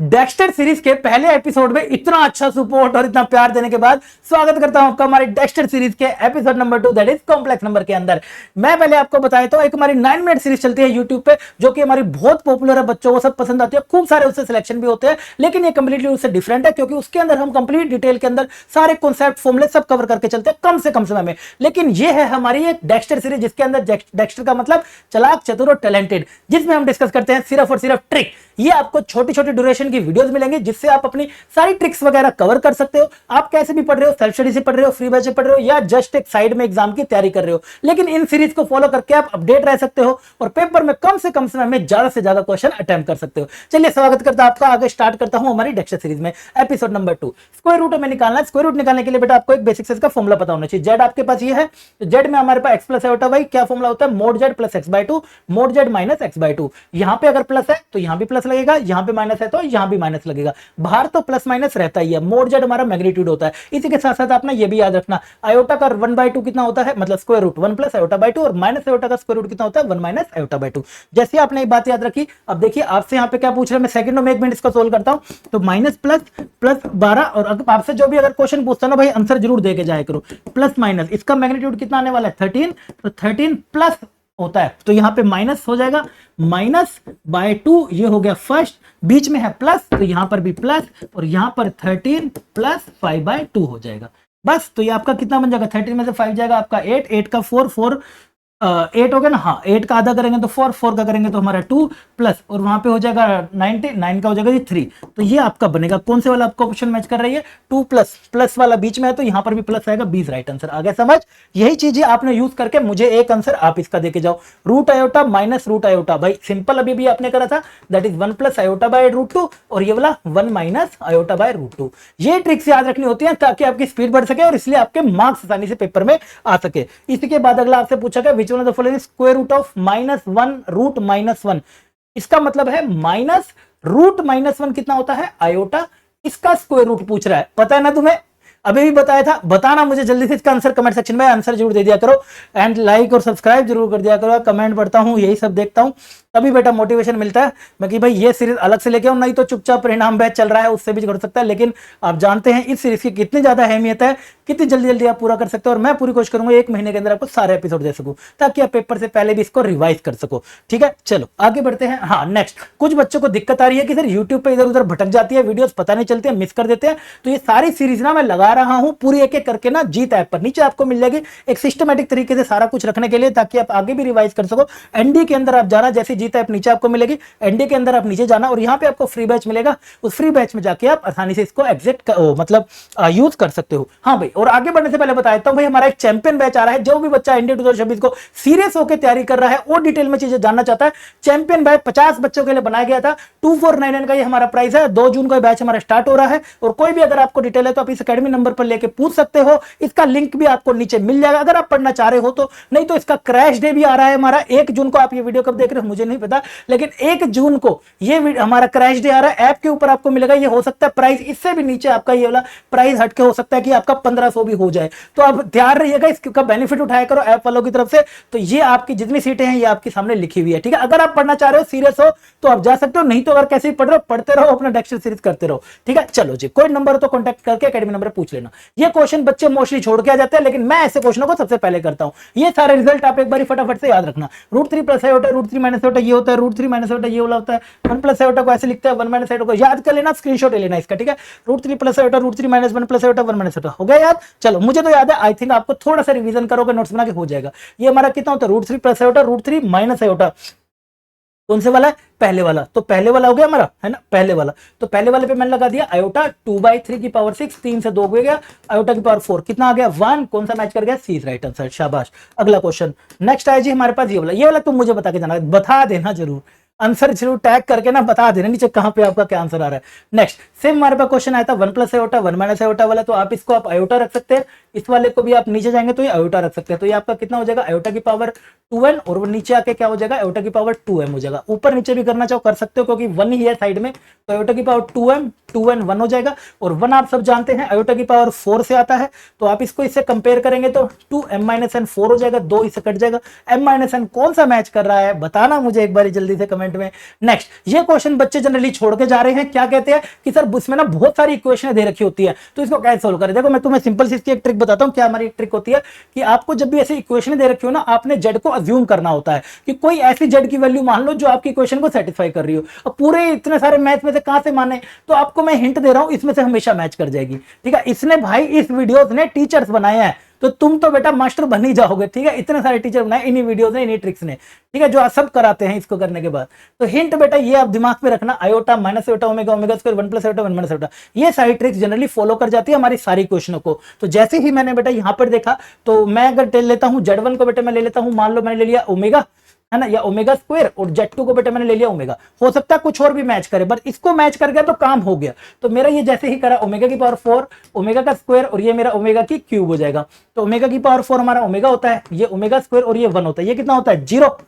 Dexter series के पहले episode में इतना अच्छा सपोर्ट और इतना प्यार देने के बाद स्वागत करता हूं आपका हमारे डेक्स्टर सीरीज के episode number 2 that is complex number के अंदर। मैं पहले आपको बताया तो एक हमारी 9 मिनट सीरीज चलती है यूट्यूब पे जो कि हमारी बहुत पॉपुलर है, बच्चों को सब पसंद आती है, खूब सारे उससे सिलेक्शन भी होते हैं, लेकिन ये कंप्लीटली उससे डिफरेंट है क्योंकि उसके अंदर हम कंप्लीट डिटेल के अंदर सारे कॉन्सेप्ट फॉर्मूले सब कवर करके चलते हैं कम से कम समय में। लेकिन ये है हमारी एक डेक्स्टर सीरीज जिसके अंदर डेक्स्टर का मतलब चालाक, चतुर और टैलेंटेड, जिसमें हम डिस्कस करते हैं सिर्फ और सिर्फ ट्रिक। ये आपको छोटी छोटी ड्यूरेशन की वीडियोस मिलेंगे जिससे आप अपनी सारी ट्रिक्स वगैरह कवर कर सकते हो। आप कैसे भी पढ़ रहे हो, सेल्फ स्टडी से पढ़ रहे हो, फ्री बैच से पढ़ रहे हो या जस्ट एक साइड में एग्जाम की तैयारी कर रहे हो, लेकिन इन सीरीज को फॉलो करके आप अपडेट रह सकते हो और पेपर में कम से कम समय में ज्यादा से ज्यादा क्वेश्चन अटेम्प्ट कर सकते हो। चलिए स्वागत करता हूं आपका, आगे स्टार्ट करता हूं हमारी डेक्स्टर सीरीज में एपिसोड नंबर 2। स्क्वायर रूट हमें निकालना है। स्क्वायर रूट निकालने के लिए बेटा आपको एक बेसिक से इसका फॉर्मूला पता होना चाहिए। जेड आपके पास ये है, जेड में हमारे पास एक्स प्लस आयोटा वाई क्या फॉर्मूला होता है, mod Z plus X by 2 mod Z minus X by 2। यहां पे अगर प्लस है तो यहां भी प्लस लगेगा, यहां पे माइनस है तो यहां भी माइनस लगेगा, बाहर तो प्लस माइनस रहता ही है। मोड जेड हमारा मैग्नीट्यूड होता है। इसी के साथ साथ आपने ये भी याद रखना, आयोटा का 1/2 कितना होता है, मतलब square root 1 plus iota by 2 और माइनस आयोटा का स्क्वायर रूट कितना होता है 1 माइनस आयोटा बाय 2। जैसे आपने एक बात याद रखी, अब देखिए आपसे यहाँ पे क्या पूछ रहे हैं, मैं सेकंडों में 1 मिनट इसको सोल्व करता हूं। तो माइनस प्लस प्लस 12 और अगर आपसे जो भी अगर क्वेश्चन पूछता ना भाई आंसर जरूर दे के जाया करो। प्लस माइनस इसका मैग्नीट्यूड कितना आने वाला है 13, तो 13 प्लस होता है तो यहां पे माइनस हो जाएगा, माइनस बाय 2 ये हो गया फर्स्ट, बीच में है प्लस तो यहां पर भी प्लस और यहां पर 13 प्लस 5/2 हो जाएगा। बस तो ये आपका कितना बन जाएगा, 13 में से 5 जाएगा आपका 8, 8 का 4, 4 8 हो गया ना, हाँ 8 का आधा करेंगे तो 4, 4 का करेंगे तो हमारा 2 प्लस और वहां पे हो जाएगा 90, 9 का हो जाएगा 3। तो ये आपका बनेगा कौन से वाला आपका ऑप्शन मैच कर रही है, 2 प्लस, प्लस वाला बीच में है तो यहां पर भी प्लस आएगा, 20 राइट आंसर। आगे समझ, यही चीजें आपने यूज करके मुझे एक आंसर आप इसका देके जाओ। Root iota minus root iota, भाई सिंपल अभी भी आपने करा था, that is 1 plus iota by root 2 और ये वाला 1 माइनस आयोटा बाय रूट 2। ये ट्रिक्स याद रखनी होती है ताकि आपकी स्पीड बढ़ सके और इसलिए आपके मार्क्स आसानी से पेपर में आ सके। इसके बाद अगला आपसे पूछा गया which one of the following square root of -1 root -1। इसका मतलब है माइनस रूट -1 कितना होता है आयोटा, इसका स्क्वायर रूट पूछ रहा है। पता है ना तुम्हें, अभी भी बताया था, बताना मुझे जल्दी से इसका आंसर कमेंट सेक्शन में आंसर जरूर दे दिया करो एंड लाइक और सब्सक्राइब जरूर कर दिया करो। कमेंट पढ़ता हूं, यही सब देखता हूं, तभी बेटा मोटिवेशन मिलता है मैं कि भाई ये सीरीज अलग से लेके आऊं, नहीं तो चुपचाप परिणाम बैच चल रहा है उससे भी कर सकता है। लेकिन आप जानते हैं इस सीरीज की कितनी ज्यादा अहमियत है, कितनी जल्दी जल्दी आप पूरा कर सकते हो और मैं पूरी कोशिश करूंगा 1 महीने के अंदर आपको सारे एपिसोड दे सकूं ताकि आप पेपर से पहले भी इसको रिवाइज कर सको। ठीक है, चलो आगे बढ़ते हैं। हाँ नेक्स्ट, कुछ बच्चों को दिक्कत आ रही है कि सर यूट्यूब पे इधर उधर भटक जाती है, वीडियोस पता नहीं चलते हैं, मिस कर देते हैं। तो ये सारी सीरीज ना मैं लगा रहा हूं पूरी एक एक करके ना जीत ऐप पर, नीचे आपको मिल जाएगी एक सिस्टमेटिक तरीके से सारा कुछ रखने के लिए ताकि आप आगे भी रिवाइज कर सको। एनडी के अंदर आप जाना, जैसे जीत ऐप नीचे आपको मिलेगी, एनडी के अंदर आप नीचे जाना और यहाँ पे आपको फ्री बैच मिलेगा, उस फ्री बैच में जाके आप आसानी से इसको एग्जिट मतलब यूज कर सकते हो। हाँ भाई, और आगे बढ़ने से पहले बता देता हूं भाई हमारा एक चैंपियन बैच आ रहा है। जो भी बच्चा एनडी 2026 को सीरियस होकर तैयारी कर रहा है और डिटेल में चीजें जानना चाहता है, चैंपियन बैच 50 बच्चों के लिए बनाया गया था। 2499 का ये हमारा प्राइस है। 2 जून को बैच हमारा स्टार्ट हो रहा है और कोई भी अगर आपको डिटेल है तो आप इस अकेडमी नंबर पर लेके पूछ सकते हो। इसका लिंक भी आपको नीचे मिल जाएगा अगर आप पढ़ना चाह रहे हो तो, नहीं तो इसका क्रैश डे भी आ रहा है हमारा 1 जून को। आप ये वीडियो कब देख रहे हो मुझे नहीं पता, लेकिन 1 जून को ये हमारा क्रैश डे आ रहा है। ऐप के ऊपर आपको मिलेगा, ये हो सकता है प्राइस इससे भी नीचे आपका ये वाला प्राइस हटके हो सकता है कि आपका 1500 भी हो जाए। तो आप ध्यान रहिएगा, इसका बेनिफिट उठाया करो ऐप वालों की तरफ से। तो ये आपकी जितनी सीटें हैं ये आपके सामने लिखी हुई है। ठीक है, अगर आप पढ़ना चाह रहे हो, सीरियस हो तो आप जा सकते हो, नहीं तो अगर कैसे ही पढ़ रहे हो पढ़ते रहो, अपना डेक्स्टर सीरीज करते रहो। ठीक है, चलो जी, कोई नंबर हो तो कॉन्टैक्ट करके एकेडमी नंबर पूछ लेना। ये क्वेश्चन बच्चे मोस्टली छोड़ के आ जाते हैं, लेकिन मैं ऐसे क्वेश्चनों को सबसे पहले करता हूं। ये सारे रिजल्ट आप एक बार फटाफट से याद रखना। √3 प्लस आयोटा, √3 माइनस आयोटा ये होता है, √3 माइनस आयोटा ये वाला होता है। 1 प्लस आयोटा को ऐसे लिखते हैं, 1 माइनस आयोटा को याद कर लेना, स्क्रीनशॉट ले लेना इसका। ठीक है, √3 plus iota, √3 minus 1 plus iota, 1 minus iota हो गया याद। चलो मुझे तो याद है, आई थिंक आपको थोड़ा सा रिवीजन करोगे नोट्स बना के हो जाएगा। ये हमारा कितना होता है, √3 प्लस आयोटा, √3 माइनस आयोटा, कौन से वाला है, पहले वाला। तो पहले वाला हो गया हमारा, है ना, पहले वाला। तो पहले वाले पे मैंने लगा दिया आयोटा 2/3 की पावर 6, 3 से 2 हो गया, आयोटा की पावर 4 कितना आ गया 1, कौन सा मैच कर गया, सी राइट आंसर, शाबाश। अगला क्वेश्चन नेक्स्ट आया जी हमारे पास ये वाला तुम मुझे बता के जाना, बता देना जरूर, आंसर जरूर टैग करके ना बता देना नीचे कहां पे आपका क्या आंसर आ रहा है। नेक्स्ट सेम हमारे पास क्वेश्चन आया था 1 प्लस आयोटा 1 माइनस आयोटा वाला, तो आप इसको आप आयोटा रख सकते हैं, इस वाले को भी आप नीचे जाएंगे तो ये आयोटा रख सकते हैं। तो ये आपका कितना हो जाएगा, आयोटा की पावर 2n और वो नीचे आके क्या हो जाएगा, आयोटा की पावर 2m हो जाएगा। ऊपर नीचे भी करना चाहो कर सकते हो क्योंकि 1 ही है साइड में, तो आयोटा की पावर 2m 2n 1 हो जाएगा। और 1 आप सब जानते हैं आयोटा की पावर 4 से आता है, तो आप इसको इससे कंपेयर करेंगे तो 2m - n 4 हो जाएगा, 2 इससे कट जाएगा। m - n कौन सा मैच कर रहा है बताना मुझे एक बार जल्दी से कमेंट कमेंट में। नेक्स्ट, ये क्वेश्चन बच्चे जनरली छोड़ के जा रहे हैं, क्या कहते हैं कि सर उसमें ना बहुत सारी इक्वेशन दे रखी होती है तो इसको कैसे सोल्व करें। देखो मैं तुम्हें सिंपल सी इसकी एक ट्रिक बताता हूं। क्या हमारी ट्रिक होती है कि आपको जब भी ऐसी इक्वेशन दे रखी हो ना, आपने जेड को अज्यूम करना होता है कि कोई ऐसी जेड की वैल्यू मान लो जो आपकी इक्वेशन को सेटिस्फाई कर रही हो। अब पूरे इतने सारे मैथ में से कहां से माने, तो आपको मैं हिंट दे रहा हूं, इसमें से हमेशा मैच कर जाएगी। ठीक है, इसने भाई इस वीडियोस ने टीचर्स बनाए हैं, तो तुम तो बेटा मास्टर बन ही जाओगे। ठीक है, इतने सारे टीचर बनाए इन्हीं वीडियोस ने, इन्हीं ट्रिक्स ने। ठीक है, जो आप सब कराते हैं इसको करने के बाद। तो हिंट बेटा ये आप दिमाग में रखना, iota minus iota omega, omega square 1 plus iota 1 minus iota, ये सारी ट्रिक्स जनरली फॉलो कर जाती है हमारी सारी क्वेश्चनों को। तो जैसे ही मैंने बेटा यहां पर देखा, तो मैं अगर ले लेता हूं Z1 को बेटा मैं ले लेता हूं, मान लो मैंने ले लिया ओमेगा, है ना, या ओमेगा स्क्वायर, और Z2 को बेटा मैंने ले लिया ओमेगा। हो सकता है कुछ और भी मैच करे, बट इसको मैच कर गया तो काम हो गया। तो मेरा ये जैसे ही करा ओमेगा की पावर 4 ओमेगा का स्क्वायर, और ये मेरा ओमेगा की क्यूब हो जाएगा। तो ओमेगा की पावर 4 हमारा ओमेगा होता है, ये ओमेगा स्क्वायर और ये 1 होता है, ये कितना होता है 0।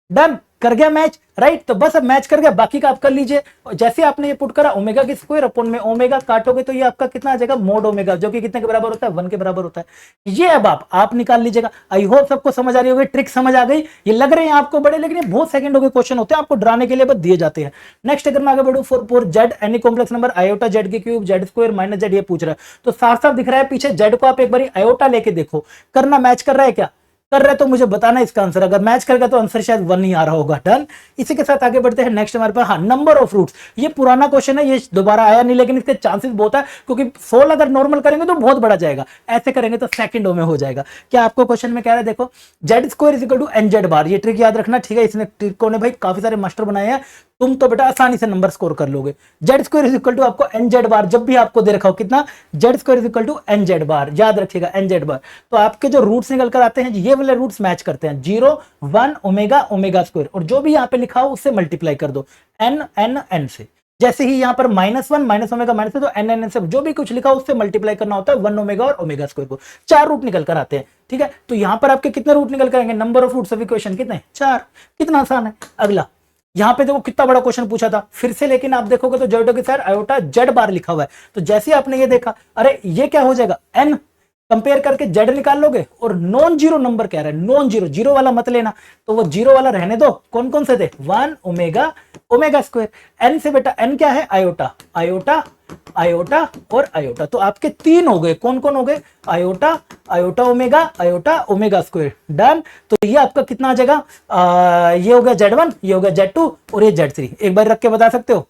डन, कर गया मैच, राइट। तो बस अब मैच कर गया, बाकी का आप कर लीजिए। जैसे आपने ये पुट करा ओमेगा की स्क्वायर अपन में ओमेगा काटोगे तो ये आपका कितना आ जाएगा मोड ओमेगा, जो कि कितने के बराबर होता है 1 के बराबर होता है। ये अब आप निकाल लीजिएगा। आई होप सबको समझ आ रही होगी, ट्रिक समझ आ गई। ये लग रहे हैं आपको बड़े, लेकिन ये बहुत सेकंडों के क्वेश्चन होते हैं, आपको डराने के लिए बस दिए जाते हैं। नेक्स्ट अगर मैं आगे बढ़ूं, for Z any complex number iota Z की cube Z square minus Z, ये पूछ रहा है। तो साफ साफ दिख रहा है पीछे जेड को आप एक बार आयोटा लेके देखो, करना मैच कर रहा है क्या, कर रहे तो मुझे बताना इसका आंसर। अगर मैच करेगा तो आंसर शायद 1 ही आ रहा होगा। डन, इसी के साथ आगे बढ़ते हैं। नेक्स्ट हमारे पास, हाँ, नंबर ऑफ रूट्स। ये पुराना क्वेश्चन है, ये दोबारा आया नहीं, लेकिन इसके चांसेस बहुत है, क्योंकि 16 अगर नॉर्मल करेंगे तो बहुत बड़ा जाएगा, ऐसे करेंगे तो सेकंडों में हो जाएगा। क्या आपको क्वेश्चन में कह रहा है, देखो Z square is equal to N Z bar. ये ट्रिक याद रखना, ठीक है। इसने ट्रिकों ने भाई काफी सारे मास्टर बनाए हैं, तुम तो बेटा आसानी से नंबर स्कोर कर लोगे। Z square is equal to आपको एन जेड बार, जब भी आपको दे रखा हो कितना, Z square is equal to N Z bar, याद रखिएगा एन जेड बार। तो आपके जो रूट्स निकल कर आते हैं, ये वाले रूट्स मैच करते हैं, 0 1 ओमेगा ओमेगा स्क्वायर, और जो भी यहाँ पे लिखा हो उससे मल्टीप्लाई कर दो एन एन एन से। जैसे ही यहाँ पर -1 माइनस ओमेगा माइनस है, तो एन एन से जो भी कुछ लिखा हो उससे मल्टीप्लाई करना होता है 1 ओमेगा और ओमेगा स्क्वायर को। 4 रूट निकल कर आते हैं। ठीक है, तो यहाँ पर आपके कितने रूट निकल कर आएंगे, number of roots of equation कितने, 4। कितना आसान है। अगला, यहां पे देखो कितना बड़ा क्वेश्चन पूछा था फिर से, लेकिन आप देखोगे तो जेड के साथ आयोटा जेड बार लिखा हुआ है। तो जैसे आपने ये देखा, अरे ये क्या हो जाएगा, एन कंपेयर करके जेड निकाल लोगे, और नॉन जीरो नंबर कह रहा है, नॉन जीरो, जीरो वाला मत लेना, तो वो जीरो वाला रहने दो। कौन कौन से थे, 1 ओमेगा ओमेगा स्क्वायर। एन से बेटा एन क्या है, आयोटा आयोटा आयोटा और आयोटा। तो आपके 3 हो गए, कौन कौन हो गए, iota iota omega omega square. Done, तो ये आपका कितना आ जाएगा, ये हो गया Z1, ये हो गया Z2 और ये Z3। एक बार रख के बता सकते हो,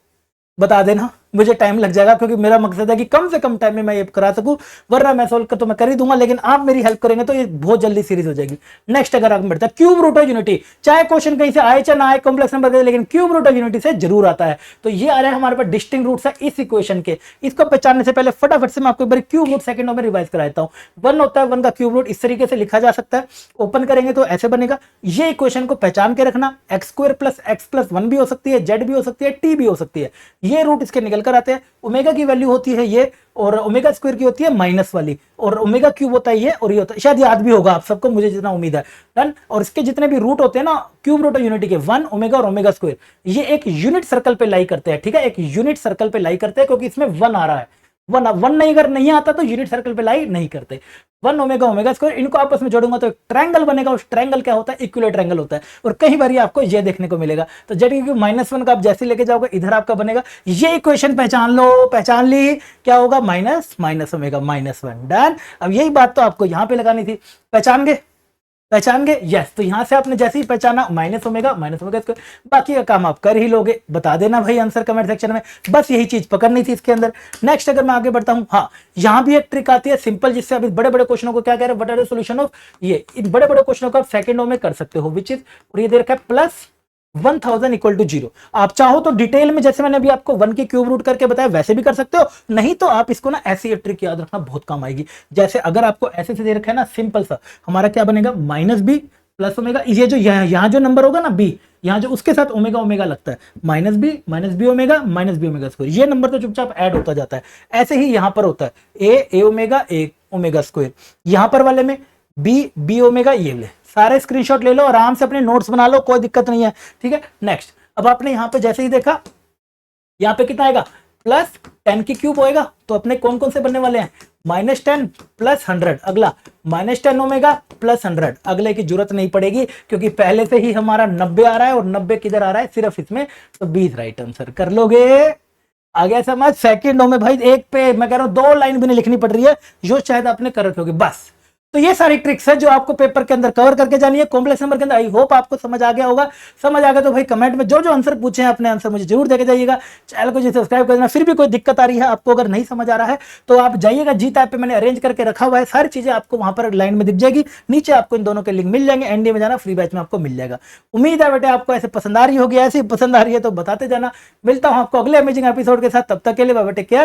बता देना, मुझे टाइम लग जाएगा, क्योंकि मेरा मकसद है कि कम से कम टाइम में मैं ये करा सकूं, वरना मैं सोल्व कर तो मैं कर ही दूंगा, लेकिन आप मेरी हेल्प करेंगे तो ये बहुत जल्दी सीरीज हो जाएगी। नेक्स्ट अगर आगे बढ़ता है, क्यूब रूट ऑफ यूनिटी। चाहे क्वेश्चन कहीं से आए चाहे ना आए, कॉम्प्लेक्स नंबर के, लेकिन क्यूब रूट ऑफ यूनिटी से जरूर आता है। तो ये आ रहा है हमारे पास डिस्टिंक्ट रूट्स है इस इक्वेशन के। इसको पहचानने से पहले फटाफट से मैं आपको एक बार क्यूब रूट सेकंडों में रिवाइज करा देता हूं। 1 होता है, 1 का क्यूब रूट इस तरीके से लिखा जा सकता है, ओपन करेंगे तो ऐसे बनेगा। ये इक्वेशन को पहचान के रखना, x square plus x plus 1 भी हो सकती है, जेड भी हो सकती है, टी भी हो सकती है। ये रूट इसके निकल कर आते हैं। ओमेगा की वैल्यू होती है ये, और ओमेगा स्क्वायर की होती है माइनस वाली, और ओमेगा क्यूब होता है ये, और ये होता है, शायद याद भी होगा आप सबको, मुझे जितना उम्मीद है। डन, और इसके जितने भी रूट होते हैं ना क्यूब रूट ऑफ यूनिटी के, 1 ओमेगा और ओमेगा स्क्वायर, ये एक यूनिट सर्कल पे लाई करते हैं। ठीक है, एक यूनिट सर्कल पे लाई करते हैं, क्योंकि इसमें 1 आ रहा है। 1 नहीं, अगर नहीं आता तो यूनिट सर्कल पे लाई नहीं करते। 1 ओमेगा ओमेगा स्क्वायर, इनको आपस में जोड़ूंगा तो एक ट्रायंगल बनेगा। उस ट्रायंगल क्या होता है, इक्विलेटरल ट्रायंगल होता है, और कई बार आपको ये देखने को मिलेगा। तो जेड की -1 का आप जैसे लेके जाओगे, इधर आपका बनेगा। ये इक्वेशन पहचान लो, पहचान ली, क्या होगा, माइनस ओमेगा -1। डन, अब यही बात तो आपको यहां पे लगानी थी। पहचान गए, यस। तो यहां से आपने जैसे ही पहचाना माइनस ओमेगा स्क्वायर, बाकी का काम आप कर ही लोगे। बता देना भाई आंसर कमेंट सेक्शन में, बस यही चीज पकड़नी थी इसके अंदर। नेक्स्ट अगर मैं आगे बढ़ता हूं, हाँ, यहां भी एक ट्रिक आती है सिंपल, जिससे आप बड़े बड़े क्वेश्चनों को क्या कह रहे हैं, what are the solution of, ये इन बड़े बड़े क्वेश्चनों को आप सेकंडों में कर सकते हो, विच इज, और ये दे रखा है प्लस 1000 इक्वल टू 0। आप चाहो तो डिटेल में, जैसे मैंने अभी आपको 1 की क्यूब रूट करके बताया, वैसे भी कर सकते हो, नहीं तो आप इसको ना ऐसी ट्रिक याद रखना, बहुत काम आएगी। जैसे अगर आपको ऐसे से दे रखा है ना, सिंपल सा, हमारा क्या बनेगा, -b प्लस ओमेगा, ये जो यहाँ जो नंबर होगा ना b, यहाँ जो उसके साथ ओमेगा ओमेगा लगता है, -b ओमेगा स्क्वायर, ये नंबर तो चुपचाप ऐड होता जाता है। ऐसे ही यहाँ पर होता है a ओमेगा स्क्वायर, यहाँ पर वाले में b ओमेगा, ये ले सारे स्क्रीनशॉट ले लो, आराम से अपने नोट्स बना लो, कोई दिक्कत नहीं है। ठीक है, नेक्स्ट, अब आपने यहाँ पे जैसे ही देखा, यहाँ पे कितना आएगा, +10 की क्यूब होएगा, तो अपने कौन कौन से बनने वाले हैं, -10 प्लस 100, अगला -10 ओमेगा प्लस 100, अगले की जरूरत नहीं पड़ेगी क्योंकि पहले से ही हमारा 90 आ रहा है और 90 किधर आ रहा है, सिर्फ इसमें, तो 20 राइट आंसर कर लोगे। आ गया समझ। सेकंडों में भाई एक पे मैं कह रहा हूं 2 लाइन भी नहीं लिखनी पड़ रही है, जो शायद आपने कर रखी होगी बस। तो ये सारी ट्रिक्स है जो आपको पेपर के अंदर कवर करके जानी है कॉम्प्लेक्स नंबर के अंदर। आई होप आपको समझ आ गया होगा। समझ आ गया तो भाई कमेंट में जो जो आंसर पूछे हैं अपने आंसर मुझे जरूर देके जाइएगा। चैनल को सब्सक्राइब कर देना। फिर भी कोई दिक्कत आ रही है आपको, अगर नहीं समझ आ रहा है तो आप जाइएगा जीत ऐप पे, मैंने अरेंज करके रखा हुआ है, सारी चीजें आपको वहां पर लाइन में दिख जाएगी। नीचे आपको इन दोनों के लिंक मिल जाएंगे, एनडी में जाना, फ्री बैच में आपको मिल जाएगा। उम्मीद है बेटे आपको ऐसे पसंद आ रही होगी, ऐसी पसंद आ रही है तो बताते जाना। मिलता हूं आपको अगले अमेजिंग एपिसोड के साथ, तब तक के लिए बाय बाय, टेक केयर।